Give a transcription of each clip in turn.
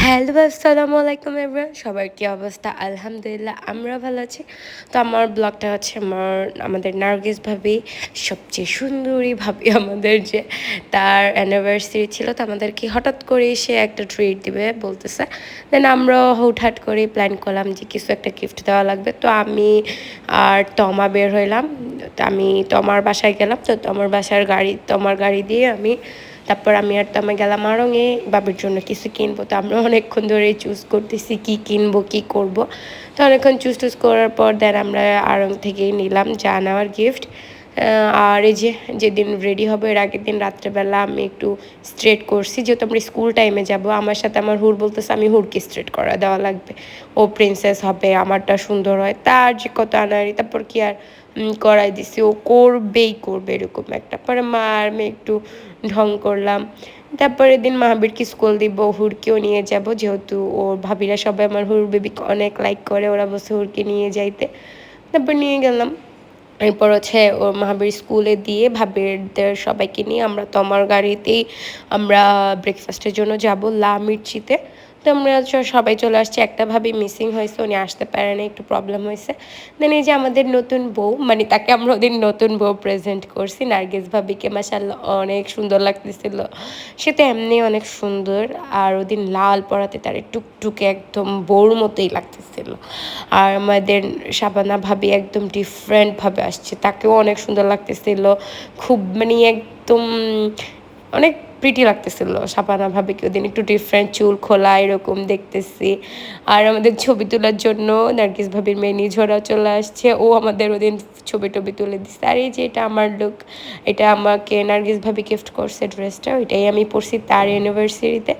Hello, আসসালামু আলাইকুম everyone. সবার কি অবস্থা? আলহামদুলিল্লাহ আমরা ভালো আছি। তো আমার ব্লগটা হচ্ছে আমাদের নার্গিস ভাবি, সবচেয়ে সুন্দরী ভাবি আমাদের, যে তার অ্যানিভার্সারি ছিল। তো আমাদেরকে হঠাৎ করেই সে একটা ট্রিট দিবে বলতেছে। দেন আমরাও হুটহাট করে প্ল্যান করলাম যে কিছু একটা গিফট দেওয়া লাগবে। তো আমি আর তমা বের হইলাম। তো আমি তমার বাসায় গেলাম। তো তমার গাড়ি দিয়ে তারপর আমি আর তমা গেলাম আড়ংয়ে বাবির জন্য কিছু কিনবো। তো আমরা অনেকক্ষণ ধরে চুজ করতেছি কি কিনবো, কি করব। তো অনেকক্ষণ চুজ করার পর দেন আমরা আড়ং থেকেই নিলাম যা নেওয়ার গিফট। আর এই যেদিন রেডি হবে এর আগের দিন রাত্রেবেলা আমি একটু স্ট্রেট করছি, যেহেতু আমরা স্কুল টাইমে যাব। আমার সাথে আমার হুর বলতেছে আমি হুরকে স্ট্রেট করা দেওয়া লাগবে, ও প্রিন্সেস হবে, আমারটা সুন্দর হয়। তার যে কত আনারি, তারপর কি আর করাই দিছি, ও করবে এরকম একটা। পরে মা আর মেয়ে একটু ঢং করলাম। তারপরের দিন মাহাবীরকে স্কুল দিব, হুরকেও নিয়ে যাব, যেহেতু ওর ভাবিরা সবাই আমার হুর বেবিকে অনেক লাইক করে, ওরা বসে হুরকে নিয়ে যাইতে। তারপর নিয়ে গেলাম। এরপর হচ্ছে ওর মাহাবীর স্কুলে দিয়ে ভাবিরদের সবাইকে নিয়ে আমরা তমার গাড়িতেই আমরা ব্রেকফাস্টের জন্য যাব লা মির্চিতে। তো আমরা সবাই চলে আসছি। একটা ভাবি মিসিং হয়েছে, উনি আসতে পারে না, একটু প্রবলেম হয়েছে। দেন এই যে আমাদের নতুন বউ, মানে তাকে আমরা ওদের নতুন বউ প্রেজেন্ট করছি, নার্গিস ভাবিকে। মাশাআল্লাহ অনেক সুন্দর লাগতেছিল, সে তো এমনি অনেক সুন্দর। আর ওদিন লাল পরাতে তার টুকটুকে একদম বউর মতোই লাগতেছিল। আর আমাদের শাবানা ভাবি একদম ডিফারেন্টভাবে আসছে, তাকেও অনেক সুন্দর লাগতেছিল। খুব মানে একদম অনেক প্রিটি লাগতেছিল শাবানা ভাবিকে ওদিন, একটু ডিফারেন্ট চুল খোলা এরকম দেখতেছি। আর আমাদের ছবি তোলার জন্য নার্গিস ভাবির মেয়ে নিঝরাও চলে আসছে, ও আমাদের ওদিন ছবি টবি তুলে দিচ্ছে। আর এই যে এটা আমার লুক, এটা আমাকে নার্গিস ভাবি গিফট করছে ড্রেসটা, ওইটাই আমি পরছি তার অ্যানিভার্সারিতে।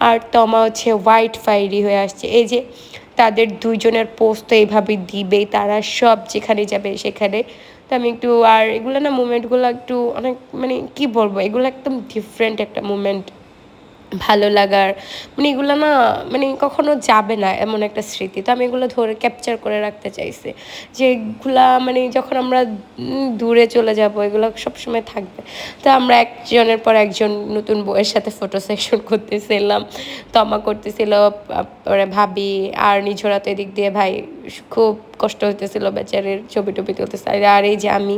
আর তমা হচ্ছে হোয়াইট ফাইরি হয়ে আসছে। এই যে তাদের দুইজনের পোস্ট তো এইভাবে দিবেই, তারা সব যেখানে যাবে সেখানে। তো আমি একটু, আর এগুলো না মুমেন্টগুলো একটু অনেক, মানে কি বলবো, এগুলো একদম ডিফারেন্ট একটা মুমেন্ট, ভালো লাগার, মানে এগুলো না, মানে কখনো যাবে না এমন একটা স্মৃতি। তো আমি এগুলো ধরে ক্যাপচার করে রাখতে চাইছি, যে এগুলা মানে যখন আমরা দূরে চলে যাব এগুলো সবসময় থাকবে। তো আমরা একজনের পর একজন নতুন বউয়ের সাথে ফটো সেকশন করতেছিলাম, তমা করতেছিল, পরে ভাবি আর নিঝরা তো এদিক দিয়ে ভাই খুব কষ্ট হইতেছিল বেচারের, ছবি টবি তুলতেছে। আর এই যে আমি,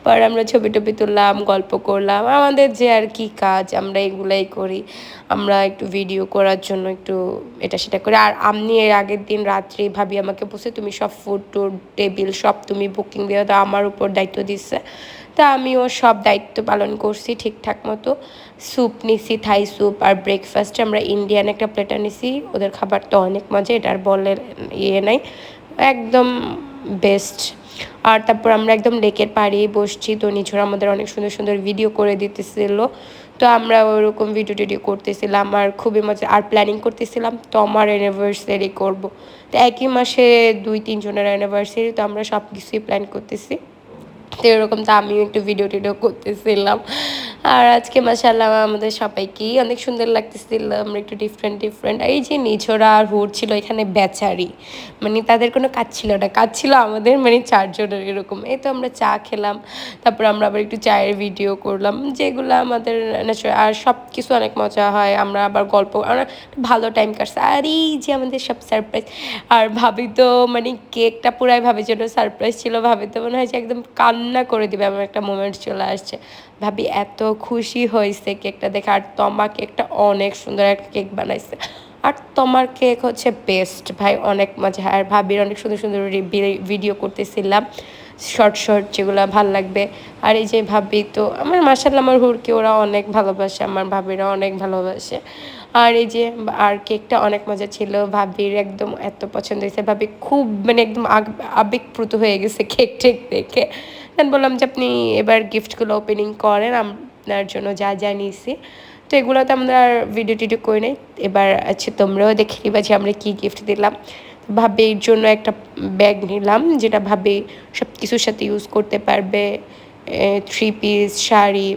পর আমরা ছবি টবি তুললাম, গল্প করলাম, আমাদের যে আর কি কাজ আমরা এগুলাই করি। আমরা একটু ভিডিও করার জন্য একটু এটা সেটা করি। আর আমি এর আগের দিন রাত্রে ভাবি আমাকে বলছে তুমি সব ফুড টুড টেবিল সব তুমি বুকিং দিয়ে দাও, আমার উপর দায়িত্ব দিচ্ছে। তা আমিও সব দায়িত্ব পালন করছি ঠিকঠাক মতো। স্যুপ নিছি, থাই স্যুপ। আর ব্রেকফাস্টে আমরা ইন্ডিয়ান একটা প্লেটার নিছি, ওদের খাবার তো অনেক মজা, এটার বলের ইয়ে নাই, একদম বেস্ট। আর তারপর আমরা একদম লেকের পাড়ে বসছি, তো নিঝরা আমাদের অনেক সুন্দর সুন্দর ভিডিও করে দিতেছিল। তো আমরা ওরকম ভিডিও টিডিও করতেছিলাম আর খুবই মজা। আর প্ল্যানিং করতেছিলাম তো আমার অ্যানিভার্সারি করব। তো একই মাসে 2-3 জনের অ্যানিভার্সারি, তো আমরা সব কিছুই প্ল্যান করতেছি। তো এরকম তো আমিও একটু ভিডিও টিডিও করতেছিলাম। আর আজকে মাশাআল্লাহ আমাদের সবাইকেই অনেক সুন্দর লাগতেছিল, আমরা একটু ডিফারেন্ট। এই যে নিঝরা আর হুর ছিল এখানে বেচারি, মানে তাদের কোনো কাজ ছিল না, কাজ ছিল আমাদের, মানে 4 জনের এরকম। এই তো আমরা চা খেলাম, তারপর আমরা আবার একটু চায়ের ভিডিও করলাম, যেগুলো আমাদের আর সব কিছু অনেক মজা হয়। আমরা আবার গল্প, আমরা ভালো টাইম কাটছে। আর এই যে আমাদের সব সারপ্রাইজ। আর ভাবি তো মানে কেকটা পুরাই ভাবির জন্য সারপ্রাইজ ছিল, ভাবি তো মনে হয় যে একদম কান্না করে দিবে, এমন একটা মোমেন্ট চলে আসছে। ভাবি এত খুশি হয়েছে কেকটা দেখে। আর তমা কেকটা অনেক সুন্দর একটা কেক বানাইছে, আর তোমার কেক হচ্ছে বেস্ট ভাই, অনেক মজা। আর ভাবির অনেক সুন্দর সুন্দর ভিডিও করতেছিলাম, শর্ট যেগুলো ভাল লাগবে। আর এই যে ভাবি তো আমার, মাশাআল্লাহ আমার হুরকে ওরা অনেক ভালোবাসে, আমার ভাবিরা অনেক ভালোবাসে। আর এই যে, আর কেকটা অনেক মজা ছিল, ভাবির একদম এত পছন্দ হয়েছে, ভাবি খুব মানে একদম আবেগপ্রুত হয়ে গেছে কেক টেক দেখে। আমি বললাম যে আপনি এবার গিফটগুলো ওপেনিং করেন, আপনার জন্য যা যা নিয়েছি। তো এগুলো তো আমরা আর ভিডিও টিডিও করি নাই। এবার আচ্ছা তোমরাও দেখে নিবা যে আমরা কী গিফট দিলাম। ভাবির জন্য একটা ব্যাগ নিলাম, যেটা ভাবি সব কিছুর সাথে ইউজ করতে পারবে, 3 পিস শাড়ি,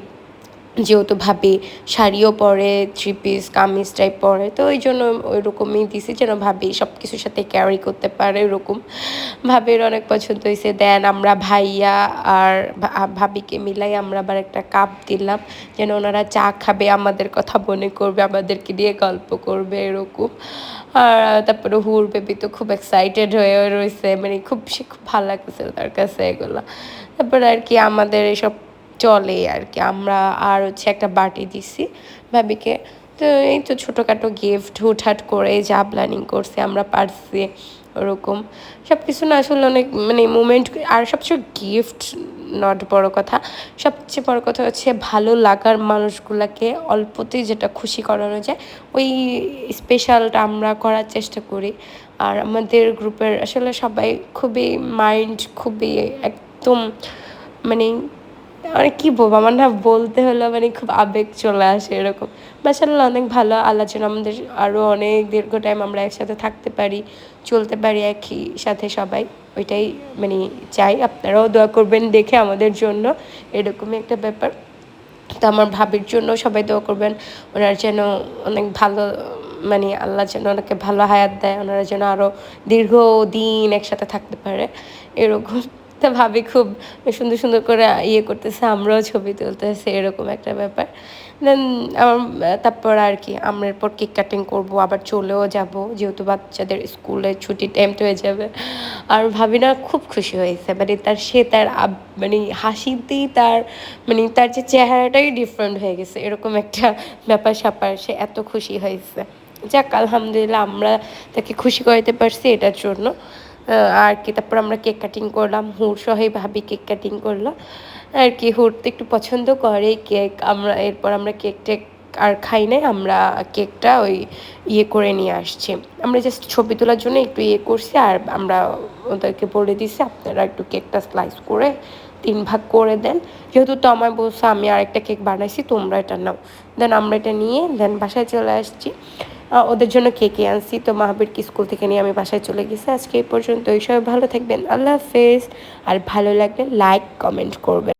যেহেতু ভাবি শাড়িও পরে, থ্রি পিস কামিজ টাইপ পরে, তো ওই জন্য ওইরকমই দিছি যেন ভাবি সব কিছুর সাথে ক্যারি করতে পারে। ওরকম ভাবির অনেক পছন্দ হয়েছে। দেন আমরা ভাইয়া আর ভাবিকে মিলাই আমরা আবার একটা কাপ দিলাম যেন ওনারা চা খাবে, আমাদের কথা মনে করবে, আমাদেরকে নিয়ে গল্প করবে এরকম। আর তারপরে হুর বেবি তো খুব এক্সাইটেড হয়ে রয়েছে, মানে সে খুব ভালো লাগতেছে তার কাছে এগুলো। তারপরে আর কি আমাদের এসব চলে আর কি। আমরা আর হচ্ছে একটা বাটি দিছি ভাবিকে। তো এই তো ছোটোখাটো গিফট হুটহাট করে যা প্ল্যানিং করছে আমরা পারছি ওরকম সব কিছু না আসলে অনেক মানে মুমেন্ট। আর সবচেয়ে গিফট নট বড় কথা, সবচেয়ে বড় কথা হচ্ছে ভালো লাগার মানুষগুলোকে অল্পতেই যেটা খুশি করানো যায় ওই স্পেশালটা আমরা করার চেষ্টা করি। আর আমাদের গ্রুপের আসলে সবাই খুবই মাইন্ড খুবই একদম মানে মানে কী বলবো, আমার না বলতে হলো মানে খুব আবেগ চলে আসে এরকম। মাশাআল্লাহ অনেক ভালো, আল্লাহ যেন আমাদের আরও অনেক দীর্ঘ টাইম আমরা একসাথে থাকতে পারি, চলতে পারি একই সাথে সবাই, ওইটাই মানে চাই। আপনারাও দোয়া করবেন দেখে আমাদের জন্য, এরকমই একটা ব্যাপার। তো আমার ভাবির জন্য সবাই দোয়া করবেন, ওনার যেন অনেক ভালো মানে আল্লাহ যেন ওনাকে ভালো হায়াত দেয়, ওনারা যেন আরও দীর্ঘদিন একসাথে থাকতে পারে এরকম। তো ভাবি খুব সুন্দর সুন্দর করে করতেছে, আমরাও ছবি তুলতেছি এরকম একটা ব্যাপার। দেন আমার তারপর আর কি আমরা এরপর কেক কাটিং করবো, আবার চলেও যাব যেহেতু বাচ্চাদের স্কুলের ছুটির টাইম হয়ে যাবে। আর ভাবি না খুব খুশি হয়েছে, মানে তার মানে হাসিতেই মানে তার যে চেহারাটাই ডিফারেন্ট হয়ে গেছে এরকম একটা ব্যাপার স্যাপার, সে এত খুশি হয়েছে। যাক আলহামদুলিল্লাহ আমরা তাকে খুশি করাতে পারছি এটার জন্য। আর কি তারপর আমরা কেক কাটিং করলাম, হুর সহই ভাবি কেক কাটিং করলো আর কি। হুর তো একটু পছন্দ করে কেক। এরপর আমরা কেক টেক আর খাই নাই, আমরা কেকটা ওই করে নিয়ে আসছি। আমরা জাস্ট ছবি তোলার জন্য একটু করছি, আর আমরা ওদেরকে বলে দিছি আপনারা একটু কেকটা স্লাইস করে 3 ভাগ করে দেন, যেহেতু তো আমার বলছে আমি আরেকটা কেক বানাইছি তোমরা এটা নাও। দেন আমরা এটা নিয়ে দেন বাসায় চলে আসছি। ওদের জন্য কেকে আনছি, তো মাহাবীরকে স্কুল থেকে নিয়ে আমি বাসায় চলে গেছি। আজকে এই পর্যন্ত, এই সবাই ভালো থাকবেন, আল্লাহ হাফেজ। আর ভালো লাগলে লাইক কমেন্ট করবেন।